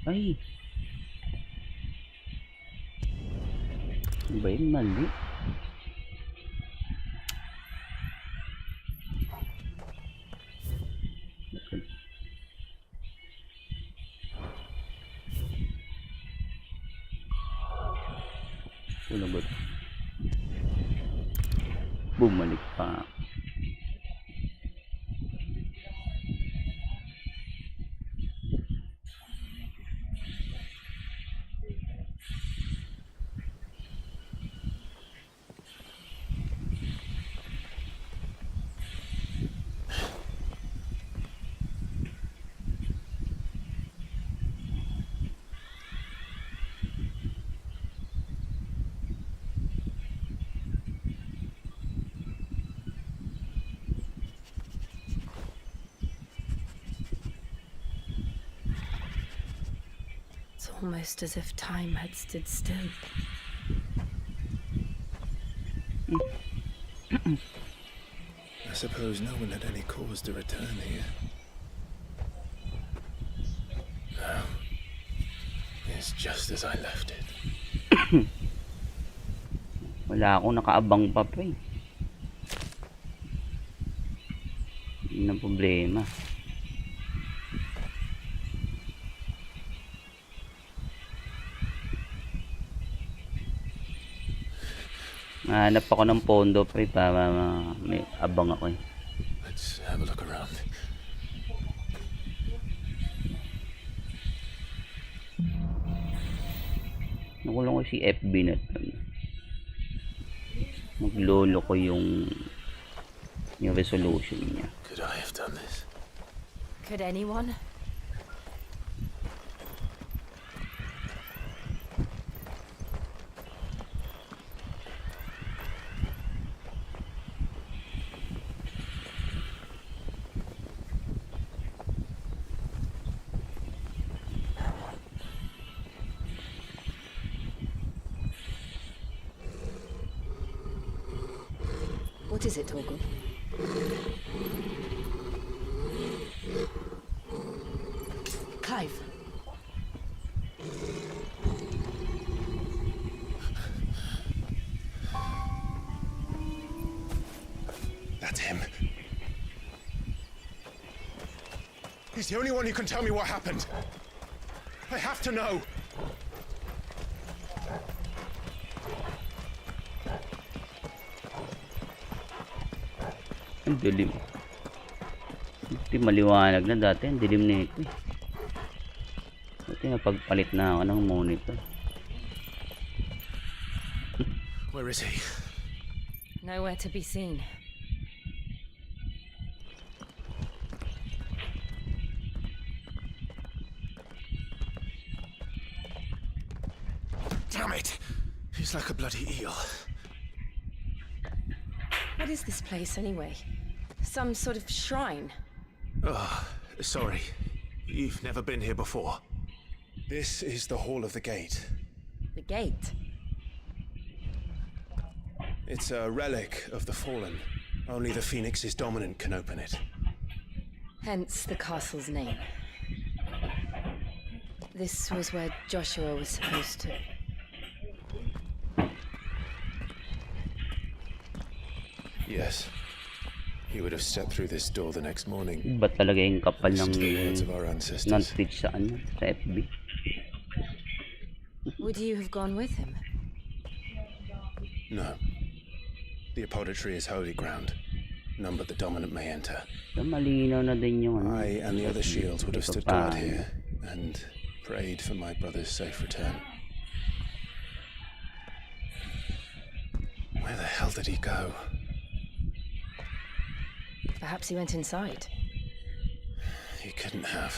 Ay. Ano ba yun? Mali. Ano ba? Bumalik pa. It's almost as if time had stood still. I suppose no one had any cause to return here. No. It's just as I left it. Wala akong nakaabang pa pa eh. Yun ang problema. Hanap ako ng pondo pre para may abang ako eh. Let's have a look around. Nakulong ko si FB na to. Maglolo ko yung resolution niya. Could I have done this? Could anyone? What is it, Torgal? Clive. That's him. He's the only one who can tell me what happened. I have to know. Ang dilim. Hindi maliwanag na dati. Ang dilim na ito eh. Dati napagpalit na ako ng monitor. Where is he? Nowhere to be seen. Damn it! He's like a bloody eel. What is this place anyway? Some sort of shrine? Oh, sorry. You've never been here before. This is the Hall of the Gate. The gate? It's a relic of the Fallen. Only the Phoenix's dominant can open it. Hence the castle's name. This was where Joshua was supposed to... Yes. He would have stepped through this door the next morning. Ba talaga yung kapal ng ancestors. non-twitch sa ano? Sa FB? Would you have gone with him? No. The apodatory is holy ground. None but the dominant may enter. So, malinaw na din yung ano. I and the other shields would have stood guard here and prayed for my brother's safe return. Where the hell did he go? Perhaps he went inside. He couldn't have.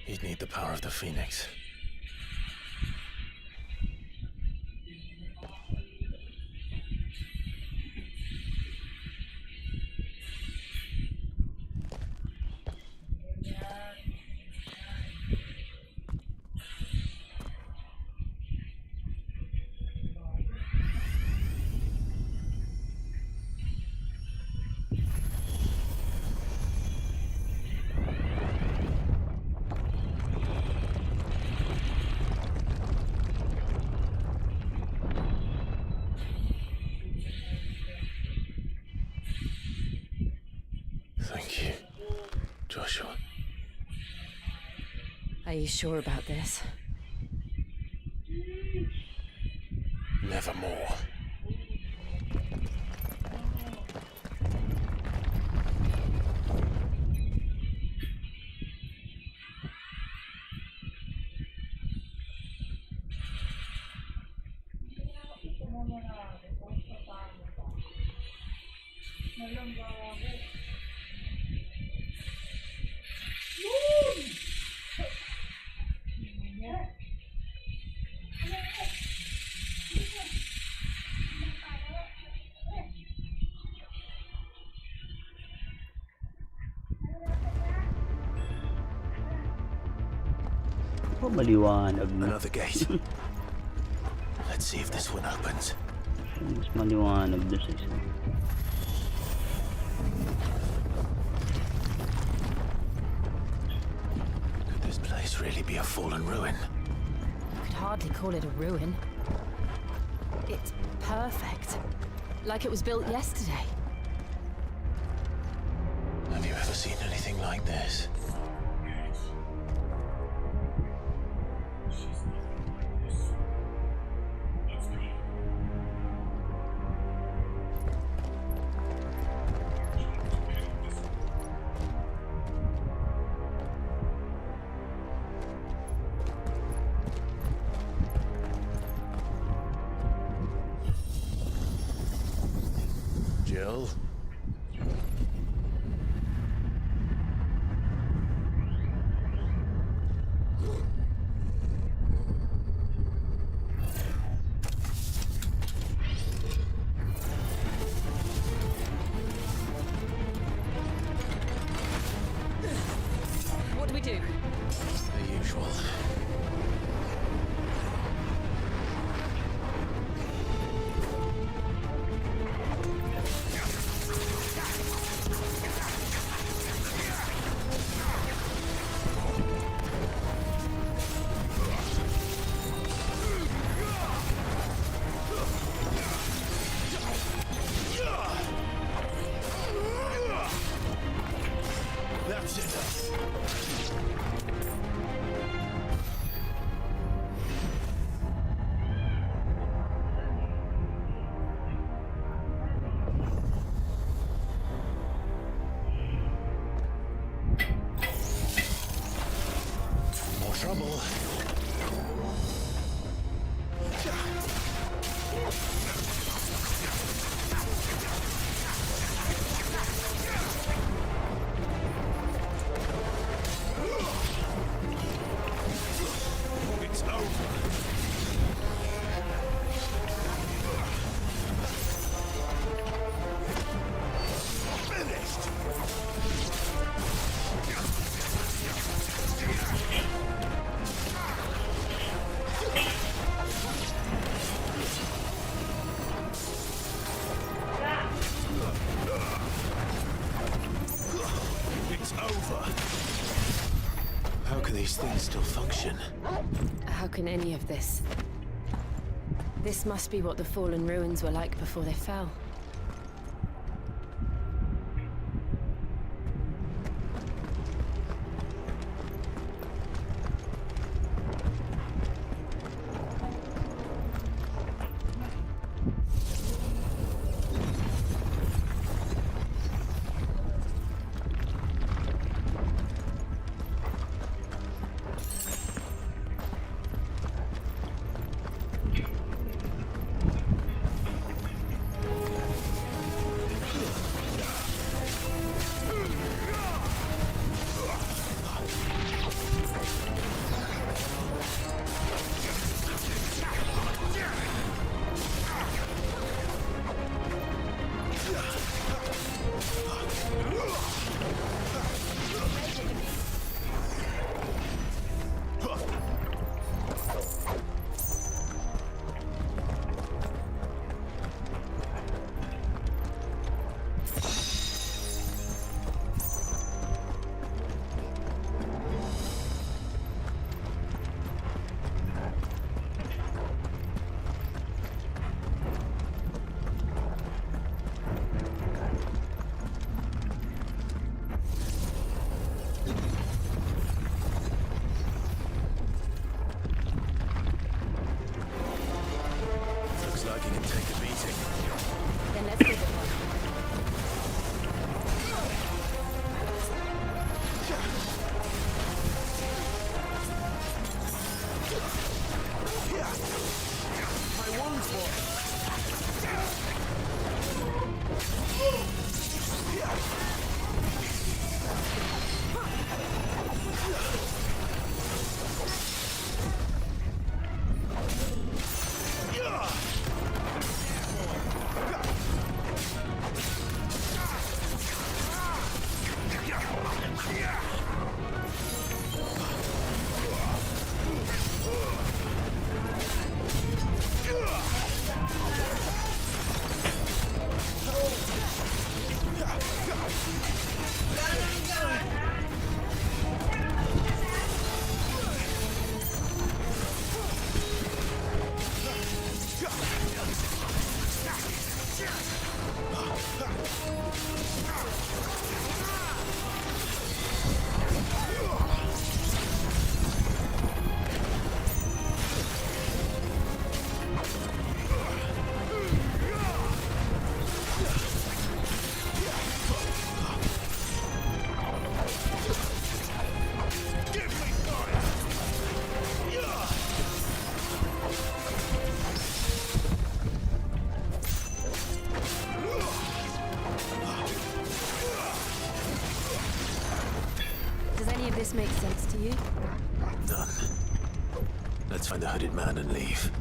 He'd need the power of the Phoenix. Thank you, Joshua. Are you sure about this? Nevermore. Oh, maliwanag na. Another gate. Let's see if this one opens. Mas maliwanag doon sa isa. Could this place really be a fallen ruin? You could hardly call it a ruin. It's perfect. Like it was built yesterday. Have you ever seen anything like this? Jill? What do we do? The usual. That's enough. More trouble. It's over. Finished. It's over. How can these things still function? How can any of this? This must be what the fallen ruins were like before they fell. this makes sense to you? None. Let's find the hooded man and leave.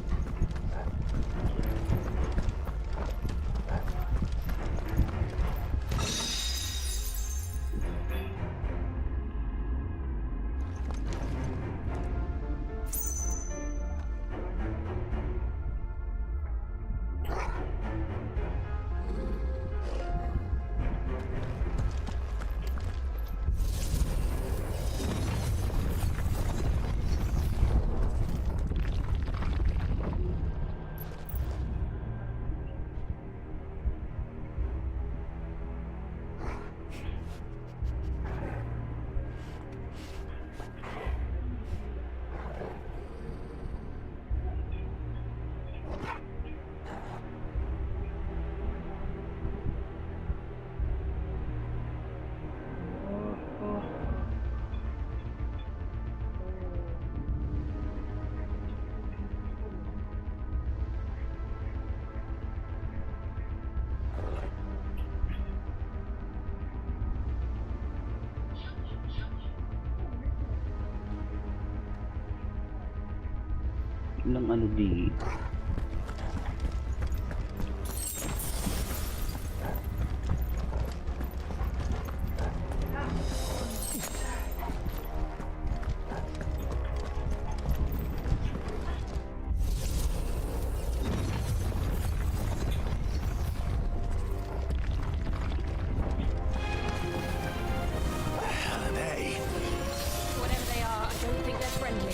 Ilang ano dito? Whatever they are, I don't think they're friendly.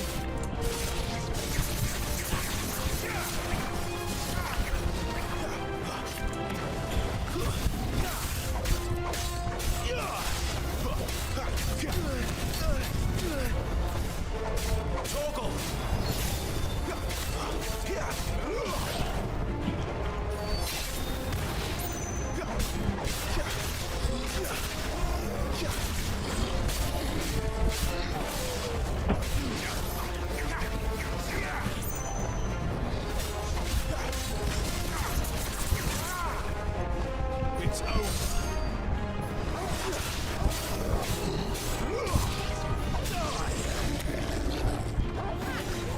It's over.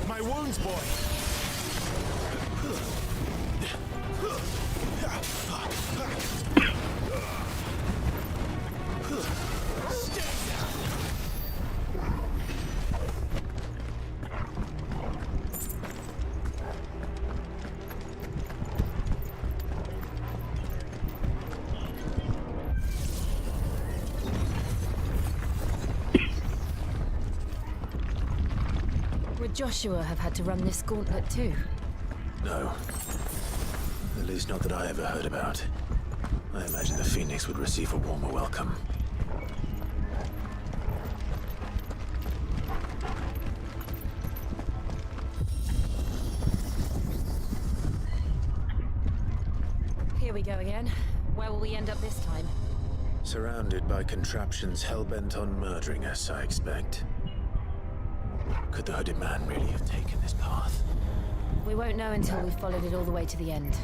My wounds, boy. Would Joshua have had to run this gauntlet too? No. At least not that I ever heard about. I imagine the Phoenix would receive a warmer welcome. Here we go again. Where will we end up this time? Surrounded by contraptions hell-bent on murdering us, I expect. Could the hooded man really have taken this path? We won't know until we've followed it all the way to the end.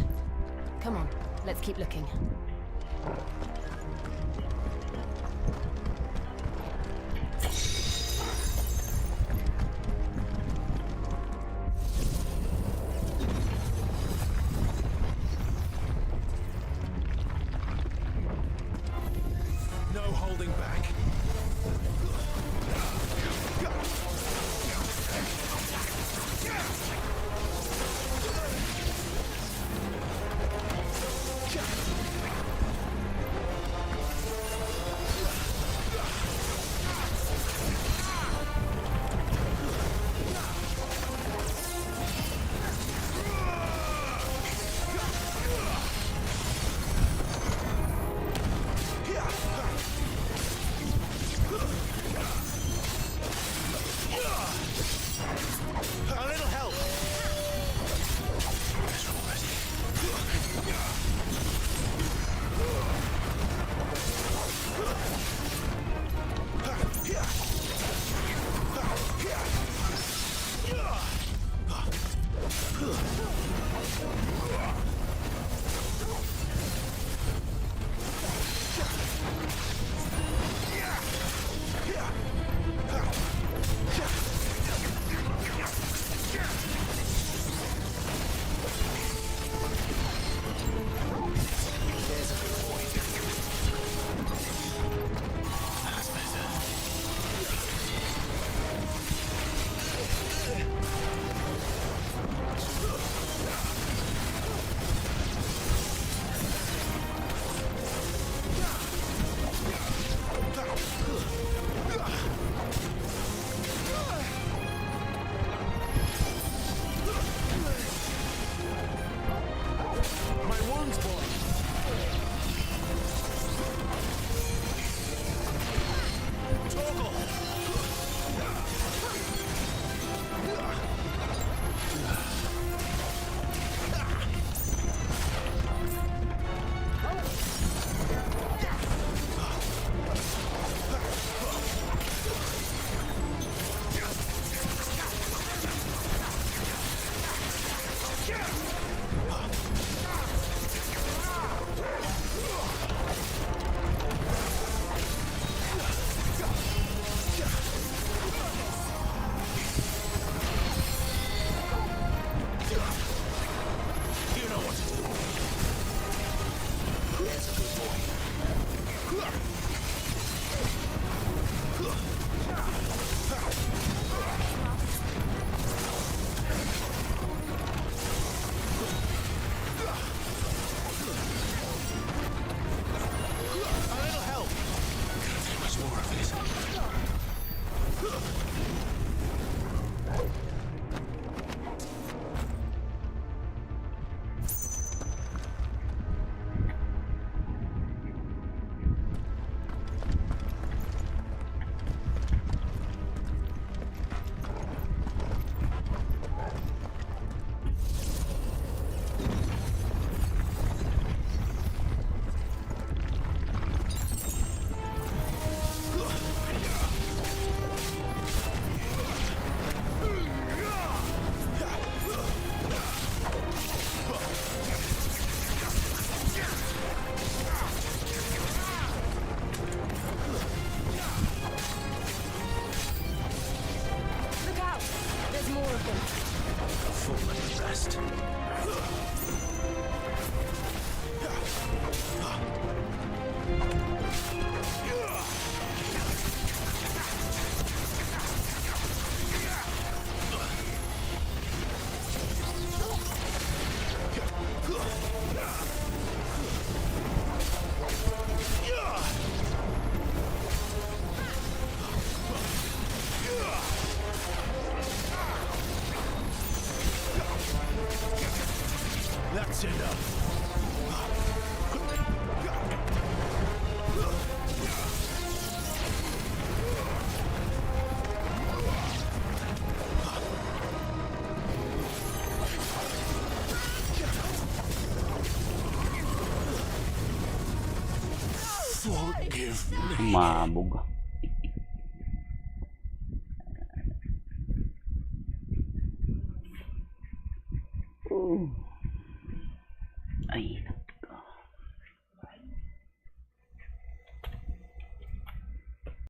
Come on, let's keep looking. No holding back. Umabog. Ay.